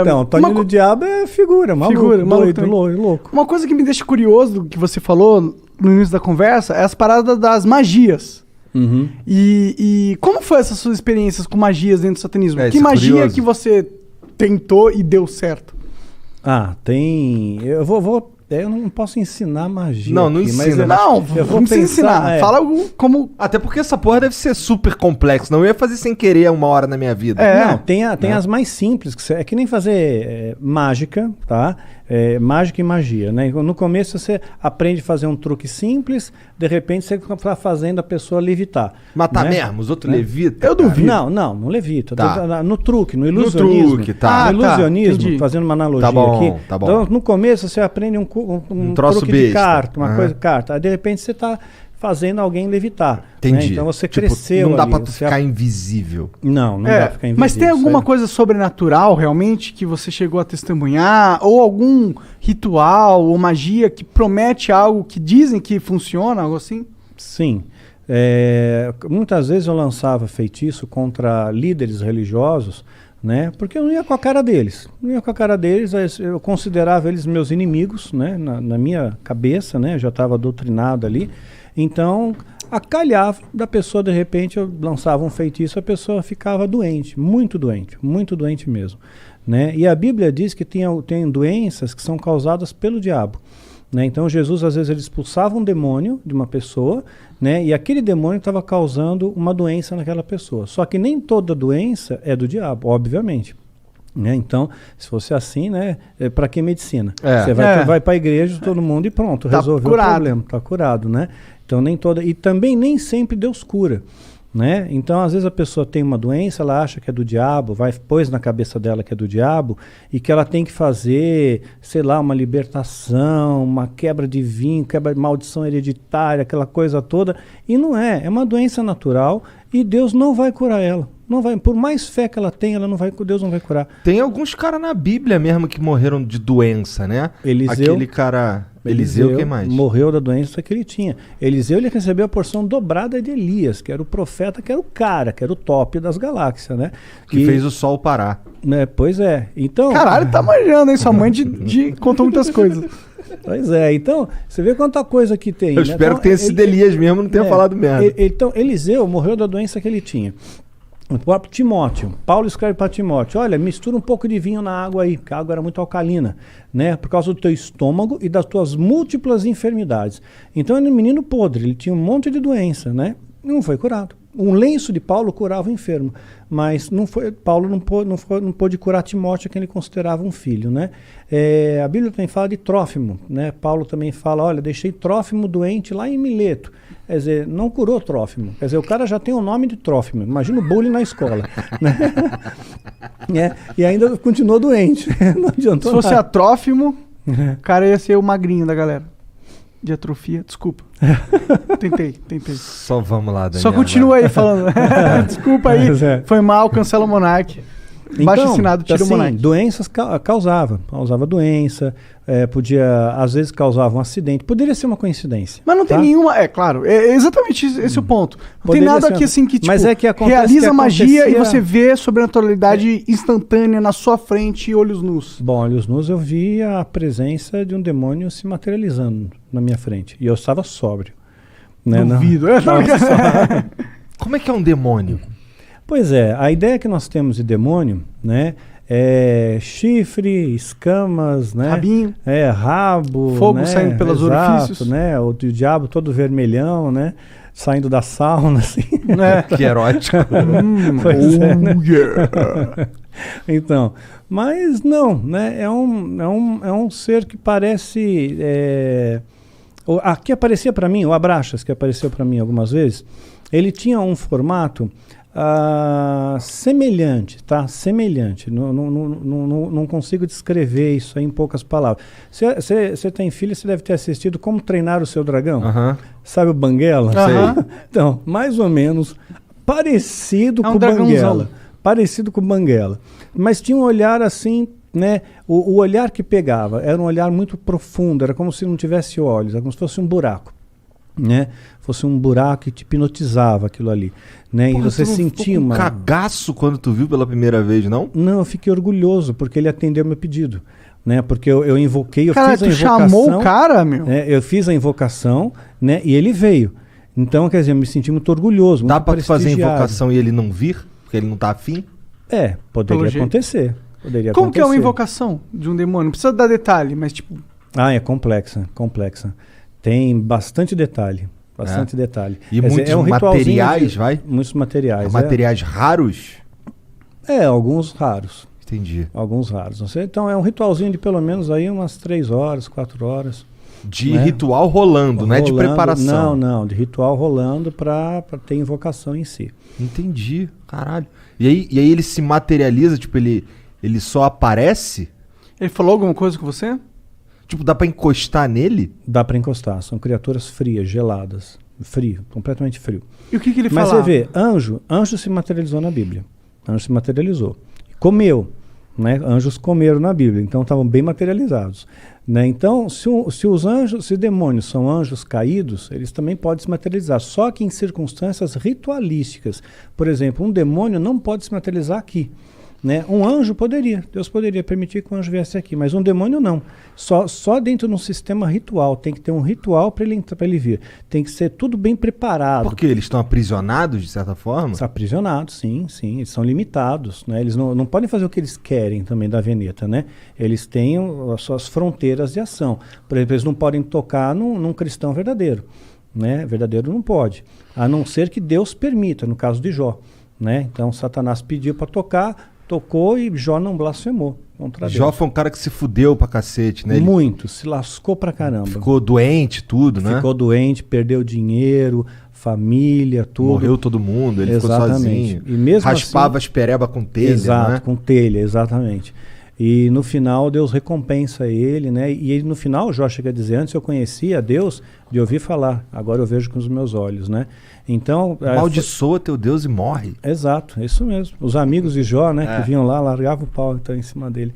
Então, Toninho do Diabo é figura, maluco, doido, louco. Uma coisa que me deixa curioso do que você falou no início da conversa é as paradas das magias. Uhum. E como foi essas suas experiências com magias dentro do satanismo? Que isso é magia curioso. que você tentou e deu certo? Tem... Eu não posso ensinar magia Não, não aqui, mas ensina. eu vou não precisa ensinar. Fala como... Até porque essa porra deve ser super complexo. Não eu ia fazer sem querer uma hora na minha vida. Não, tem as mais simples, é que nem fazer mágica, tá? Mágica e magia, né? No começo você aprende a fazer um truque simples, de repente você está fazendo a pessoa levitar. Matar né? mesmo, os outros levitam. Eu duvido. Não levita. Tá. No truque, no ilusionismo. No truque, tá. No ilusionismo, entendi. fazendo uma analogia Tá bom, aqui. tá bom. Então, no começo você aprende um troço truque besta. de carta, uma Aham. coisa de carta. Aí de repente você está fazendo alguém levitar. Entendi. Né? Então você Tipo, cresceu não dá ali, pra tu você ficar invisível. Não dá pra ficar invisível. Mas tem alguma coisa sobrenatural realmente que você chegou a testemunhar? Ou algum ritual ou magia que promete algo que dizem que funciona, algo assim? Sim. Muitas vezes eu lançava feitiço contra líderes religiosos, né? Porque eu não ia com a cara deles. Eu considerava eles meus inimigos, né? Na minha cabeça, né? Eu já estava doutrinado ali. Então, acalhava da pessoa, de repente, eu lançava um feitiço, a pessoa ficava doente muito doente mesmo, né? E a Bíblia diz que tem doenças que são causadas pelo diabo. Né? Então Jesus às vezes ele expulsava um demônio de uma pessoa, né? E aquele demônio estava causando uma doença naquela pessoa. Só que nem toda doença é do diabo, obviamente. Né? Então, se fosse assim, né? Para que medicina? Você vai para a igreja, todo mundo e pronto, resolveu o problema, está curado, né? Então nem toda, e também nem sempre Deus cura. Né? Então, às vezes a pessoa tem uma doença, ela acha que é do diabo, pôs na cabeça dela que é do diabo e que ela tem que fazer, sei lá, uma libertação, uma quebra de vinho, quebra de maldição hereditária, aquela coisa toda. E não é uma doença natural e Deus não vai curar ela. Não vai, por mais fé que ela tenha, Deus não vai curar. Tem alguns caras na Bíblia mesmo que morreram de doença, né? Eliseu, aquele cara... Eliseu, quem mais? Morreu da doença que ele tinha. Eliseu, ele recebeu a porção dobrada de Elias, que era o profeta, que era o cara, que era o top das galáxias, né? Que fez o sol parar. Né, pois é. Então... Caralho, tá manjando, hein? Sua mãe contou muitas coisas. Pois é. Então, você vê quanta coisa que tem. Eu espero que tenha sido Elias mesmo, não tenha falado merda. Então, Eliseu morreu da doença que ele tinha. O próprio Timóteo, Paulo escreve para Timóteo, olha, mistura um pouco de vinho na água aí, porque a água era muito alcalina, né? Por causa do teu estômago e das tuas múltiplas enfermidades. Então ele era um menino podre, ele tinha um monte de doença, né? E não foi curado. Um lenço de Paulo curava o enfermo, mas Paulo não pôde curar Timóteo, que ele considerava um filho, né? A Bíblia também fala de Trófimo, né? Paulo também fala, olha, deixei Trófimo doente lá em Mileto. Quer dizer, não curou Trófimo. Quer dizer, o cara já tem o nome de Trófimo. Imagina o bullying na escola. Né? E ainda continuou doente. Não adiantou. Se fosse nada. a Trófimo, o cara ia ser o magrinho da galera. De atrofia, desculpa. Tentei. Só vamos lá, Daniel. Só continua aí falando. Desculpa aí, foi mal, cancela o Monark. Baixo assinado, tira o Monark. Doenças causava doença, às vezes causava um acidente, poderia ser uma coincidência. Mas não tem nenhuma, claro, é exatamente esse o ponto. Não Poderia tem nada ser aqui assim que, tipo, mas é que acontece realiza que magia e você vê sobrenaturalidade instantânea na sua frente, olhos nus. Bom, olhos nus eu vi a presença de um demônio se materializando na minha frente, e eu estava sóbrio. Né? Duvido. Como é que é um demônio? Pois é, a ideia que nós temos de demônio, né, é chifre, escamas, né, rabinho, rabo, fogo, né, saindo pelos orifícios, né, o diabo todo vermelhão, né, saindo da sauna, assim. Que erótico. Pois é, né? Então, mas não, né, é um ser que parece, que aparecia para mim, o Abraxas, que apareceu para mim algumas vezes, ele tinha um formato semelhante, tá? Semelhante. Não consigo descrever isso aí em poucas palavras. Você tem filho, você deve ter assistido Como Treinar o Seu Dragão. Sabe o Banguela? Sei. Então, mais ou menos parecido com o dragãozão. Banguela. Parecido com o Banguela. Mas tinha um olhar assim, né? O olhar que pegava era um olhar muito profundo, era como se não tivesse olhos, era como se fosse um buraco. né? Fosse um buraco que te hipnotizava aquilo ali, né? Porra, E você tu não sentia ficou com uma... cagaço quando tu viu pela primeira vez, não? Não, eu fiquei orgulhoso, porque ele atendeu meu pedido, né? Porque eu invoquei, eu Cara, fiz a tu invocação... chamou o cara, meu? Eu fiz a invocação, né? E ele veio. Então, quer dizer, eu me senti muito orgulhoso, Dá muito pra tu fazer a prestigiado. invocação e ele não vir? Porque ele não tá afim? Poderia Pelo jeito. acontecer. Poderia Como que é uma acontecer. invocação de um demônio? Não precisa dar detalhe, mas tipo... É complexa. Tem bastante detalhe. Detalhe. E Quer dizer, muitos um ritualzinho materiais, vai? Muitos materiais. Materiais raros? Alguns raros. Entendi. Alguns raros. Então é um ritualzinho de pelo menos aí umas 3 horas, 4 horas. De né? ritual rolando, não é de preparação. Não, de ritual rolando pra ter invocação em si. Entendi, caralho. E aí ele se materializa, tipo, ele só aparece? Ele falou alguma coisa com você? Tipo, dá pra encostar nele? Dá pra encostar, são criaturas frias, geladas. Frio, completamente frio. E o que ele Mas falava? você vê, anjo se materializou na Bíblia. Anjo se materializou. Comeu, né? Anjos comeram na Bíblia, então estavam bem materializados. Né? Então, se demônios são anjos caídos, eles também podem se materializar, só que em circunstâncias ritualísticas. Por exemplo, um demônio não pode se materializar aqui. Né? Um anjo poderia, Deus poderia permitir que um anjo viesse aqui, mas um demônio não. Só dentro de um sistema ritual, tem que ter um ritual para ele vir. Tem que ser tudo bem preparado. Porque eles estão aprisionados, de certa forma? Estão aprisionados, sim, eles são limitados. Né? Eles não podem fazer o que eles querem também da Veneta. Né? Eles têm as suas fronteiras de ação. Por exemplo, eles não podem tocar num cristão verdadeiro. Né? Verdadeiro não pode, a não ser que Deus permita, no caso de Jó. Né? Então Satanás pediu para tocar, tocou e Jó não blasfemou contra Deus. Jó foi um cara que se fudeu pra cacete, né? Muito, se lascou pra caramba. Ficou doente, tudo, né? Ficou doente, perdeu dinheiro, família, tudo. Morreu todo mundo, ele Exatamente. ficou sozinho. E mesmo raspava assim, as pereba com telha, exato, né? com telha, exatamente. E no final Deus recompensa ele, né? E ele, no final, Jó chega a dizer, antes eu conhecia Deus de ouvir falar, agora eu vejo com os meus olhos, né? Então... Amaldiçoa teu Deus e morre. Exato, é isso mesmo. Os amigos de Jó, né, que vinham lá, largavam o pau então, em cima dele.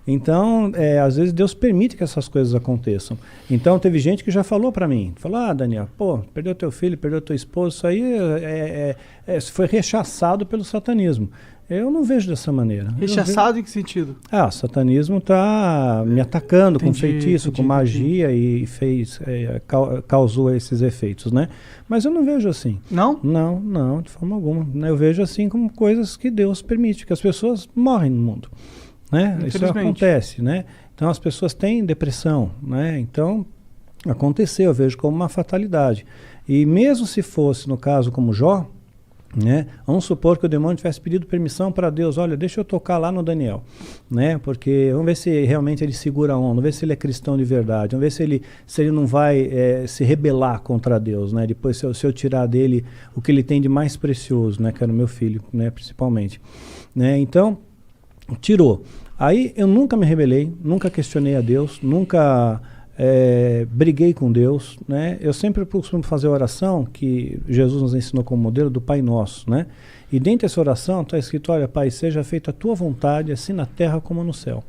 Então, às vezes Deus permite que essas coisas aconteçam. Então, teve gente que já falou para mim, falou, Daniel, perdeu teu filho, perdeu teu esposo, isso aí foi rechaçado pelo satanismo. Eu não vejo dessa maneira. Rechaçado em que sentido? O satanismo está me atacando com feitiço, com magia e causou esses efeitos, né? Mas eu não vejo assim. Não? Não, de forma alguma. Eu vejo assim como coisas que Deus permite, que as pessoas morrem no mundo. Né? Isso acontece, né? Então as pessoas têm depressão, né? Então aconteceu, eu vejo como uma fatalidade. E mesmo se fosse no caso como Jó, né? Vamos supor que o demônio tivesse pedido permissão para Deus, olha, deixa eu tocar lá no Daniel, né? Porque vamos ver se realmente ele segura a onda, vamos ver se ele é cristão de verdade, vamos ver se ele não vai se rebelar contra Deus, né? Depois se eu tirar dele o que ele tem de mais precioso, né? Que era o meu filho, né? Principalmente, né? Então tirou. Aí eu nunca me rebelei, nunca questionei a Deus, nunca briguei com Deus, né? Eu sempre costumo fazer a oração que Jesus nos ensinou como modelo do Pai Nosso, né? E dentro dessa oração está escrito, olha, Pai, seja feita a tua vontade, assim na terra como no céu.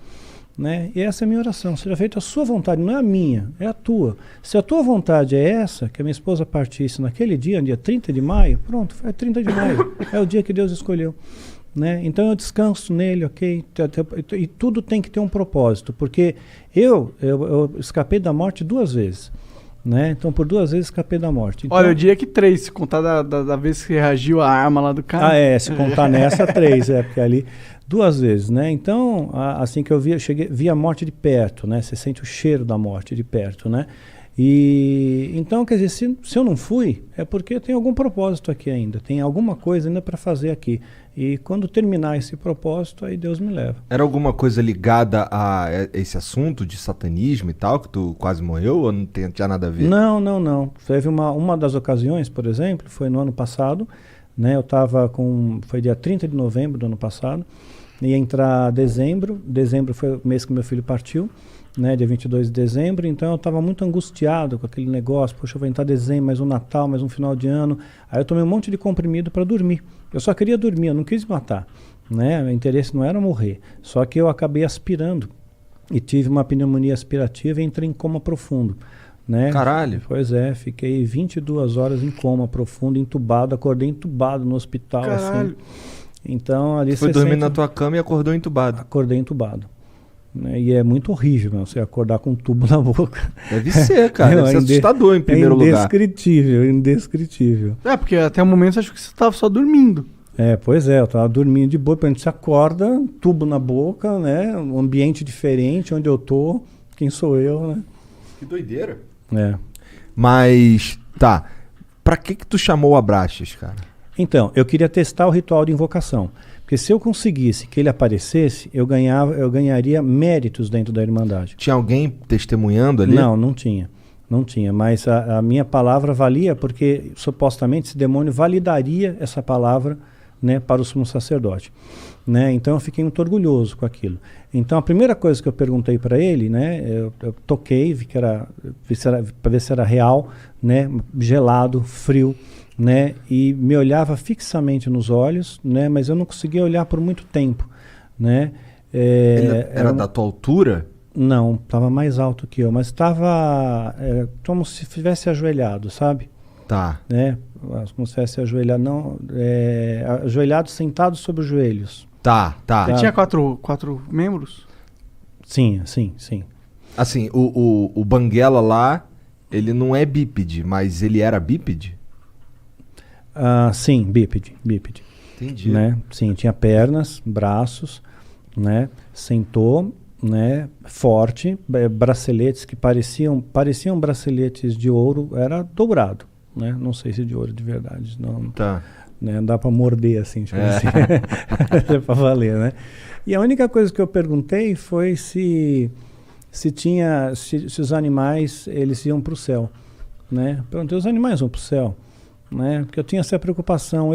Né? E essa é a minha oração, seja feita a sua vontade, não é a minha, é a tua. Se a tua vontade é essa, que a minha esposa partisse naquele dia 30 de maio, pronto, foi 30 de maio, é o dia que Deus escolheu. Né? Então eu descanso nele, ok? E tudo tem que ter um propósito, porque eu escapei da morte 2 vezes. Né? Então por 2 vezes escapei da morte. Então, olha, eu diria que 3, se contar da vez que reagiu a arma lá do cara. Se contar nessa 3, porque ali 2 vezes, né? Então, assim que eu vi a morte de perto, né? Você sente o cheiro da morte de perto, né? E então, quer dizer, se eu não fui, é porque tem algum propósito aqui ainda, tem alguma coisa ainda para fazer aqui. E quando terminar esse propósito, aí Deus me leva. Era alguma coisa ligada a esse assunto de satanismo e tal, que tu quase morreu, ou não tinha nada a ver? Não. Teve uma das ocasiões, por exemplo, foi no ano passado, né? Foi dia 30 de novembro do ano passado, ia entrar dezembro foi o mês que meu filho partiu, né, dia 22 de dezembro, então eu estava muito angustiado com aquele negócio, poxa, vai entrar dezembro, mais um Natal, mais um final de ano, aí eu tomei um monte de comprimido para dormir, eu só queria dormir, eu não quis matar, né, meu interesse não era morrer, só que eu acabei aspirando e tive uma pneumonia aspirativa e entrei em coma profundo, né? Caralho. Pois é, fiquei 22 horas em coma profundo, entubado, acordei entubado no hospital, Caralho. assim. Então, ali Foi você dormir sente... na tua cama e acordou entubado. Acordei entubado. Né? E é muito horrível, né? Você acordar com um tubo na boca. Deve ser, cara. Deve ser assustador em primeiro lugar. Indescritível, indescritível. Porque até o momento acho que você tava só dormindo. Pois é, eu tava dormindo de boa, a gente se acorda, tubo na boca, né? Um ambiente diferente, onde eu tô, quem sou eu, né? Que doideira. É. Mas, tá. Pra que tu chamou o Abraxas, cara? Então, eu queria testar o ritual de invocação. Porque se eu conseguisse que ele aparecesse, eu ganharia méritos dentro da Irmandade. Tinha alguém testemunhando ali? Não, não tinha. Não tinha, mas a minha palavra valia porque, supostamente, esse demônio validaria essa palavra, né, para o sumo sacerdote. Né? Então eu fiquei muito orgulhoso com aquilo. Então a primeira coisa que eu perguntei para ele, né, eu toquei, vi para ver se era real, né, gelado, frio, né, e me olhava fixamente nos olhos, né, mas eu não conseguia olhar por muito tempo, né. Ele era da tua altura? Não, estava mais alto que eu, mas estava como se estivesse ajoelhado, sabe? Tá. Né? Como se estivesse ajoelhado, não, ajoelhado, sentado sobre os joelhos. Tá. Ele tinha quatro membros? Sim, sim, sim. Assim, o Banguela lá, ele não é bípede, mas ele era bípede? Sim, bípede. Entendi. Né? Sim, tinha pernas, braços, né? Sentou, né? Forte, braceletes que pareciam braceletes de ouro, era dourado, né? Não sei se de ouro de verdade, não. Tá. Né? Dá para morder assim, tipo assim. É para valer, né? E a única coisa que eu perguntei foi se os animais eles iam para o céu, né? Perguntei, os animais vão para o céu, né? Porque eu tinha essa preocupação,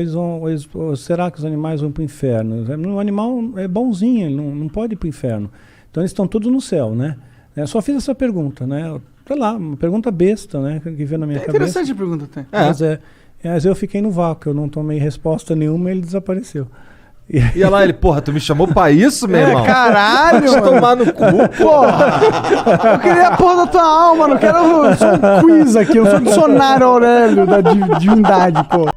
será que os animais vão para o inferno? O animal é bonzinho, ele não pode ir para o inferno. Então eles estão todos no céu, né? Eu só fiz essa pergunta, né? Sei lá, uma pergunta besta, né? Que veio na minha cabeça. Interessante a pergunta até. Mas eu fiquei no vácuo, eu não tomei resposta nenhuma e ele desapareceu. E olha lá, ele, porra, tu me chamou pra isso, meu irmão? Caralho! Vai tomar no cu, porra! Eu queria a porra da tua alma, não quero só um quiz aqui, eu sou o dicionário Aurélio da divindade, porra.